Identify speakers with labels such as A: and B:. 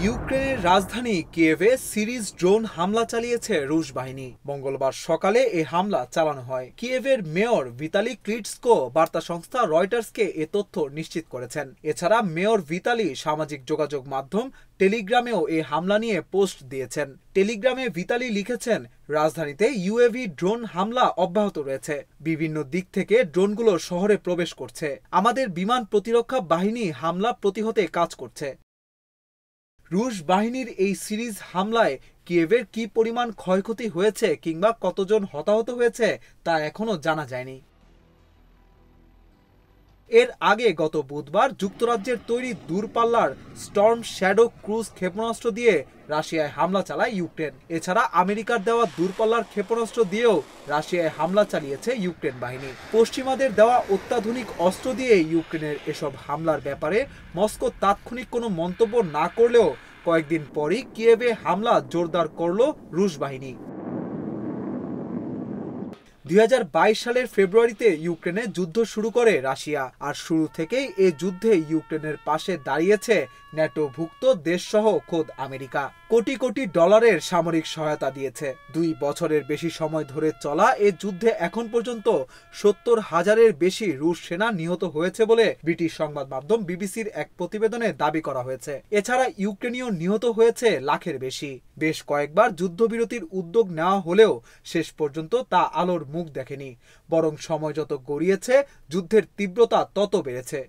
A: ইউক্রেনের রাজধানী কিয়েভে series drone হামলা চালিয়েছে রুশ বাহিনী। মঙ্গলবার সকালে এই হামলা চালানো হয়। কিয়েভের মেয়র ভিতালি ক্লিটসকো বার্তা সংস্থা রয়টার্সকে এ তথ্য নিশ্চিত করেছেন। এছাড়া মেয়র ভিতালি সামাজিক যোগাযোগ মাধ্যম টেলিগ্রামেও এই হামলা নিয়ে পোস্ট দিয়েছেন। টেলিগ্রামে ভিতালি লিখেছেন, রাজধানীতে ইউএভি ড্রোন হামলা অব্যাহত রয়েছে। বিভিন্ন দিক থেকে ড্রোনগুলো শহরে প্রবেশ করছে। আমাদের বিমান প্রতিরক্ষা বাহিনী হামলা প্রতিহতে কাজ করছে। রুশ বাহিনীর এই সিরিজ হামলায় কিয়েভের কি পরিমাণ ক্ষয়ক্ষতি হয়েছে কিংবা কতজন হতাহত হয়েছে তা এখনো জানা যায়নি। এর আগে গত বুধবার যুক্তরাজ্যের তৈরি দূরপাল্লার স্টর্ম শ্যাডো ক্রুজ ক্ষেপণাস্ত্র দিয়ে রাশিয়ায় হামলা চালায় ইউক্রেন। এছাড়া আমেরিকার দেওয়া দূরপাল্লার ক্ষেপণাস্ত্র দিয়েও রাশিয়ায় হামলা চালিয়েছে ইউক্রেন বাহিনী। পশ্চিমাদের দেওয়া অত্যাধুনিক অস্ত্র দিয়ে ইউক্রেনের এসব হামলার ব্যাপারে মস্কো তাৎক্ষণিক কোনো মন্তব্য না করলেও কয়েকদিন পরই কিয়েভে হামলা জোরদার করল রুশ বাহিনী। 2022 সালের ফেব্রুয়ারিতে ইউক্রেনে যুদ্ধ শুরু করে রাশিয়া। আর শুরু থেকেই এ যুদ্ধে ইউক্রেনের পাশে দাঁড়িয়েছে ন্যাটোভুক্ত দেশসহ খোদ আমেরিকা। কোটি কোটি ডলারের সামরিক সহায়তা দিয়েছে। 2 বছরের বেশি সময় ধরে চলা এ যুদ্ধে এখন পর্যন্ত 70,000-এর বেশি রুশ সেনা নিহত হয়েছে বলে ব্রিটিশ সংবাদ মাধ্যম বিবিসির এক প্রতিবেদনে দাবি করা হয়েছে। এছাড়া ইউক্রেনীয় নিহত হয়েছে লাখের বেশি। বেশ কয়েকবার যুদ্ধবিরতির উদ্যোগ নেওয়া হলেও শেষ পর্যন্ত তা আলোর মুখ দেখেনি, বরং সময় যত গড়িয়েছে যুদ্ধের তীব্রতা তত বেড়েছে।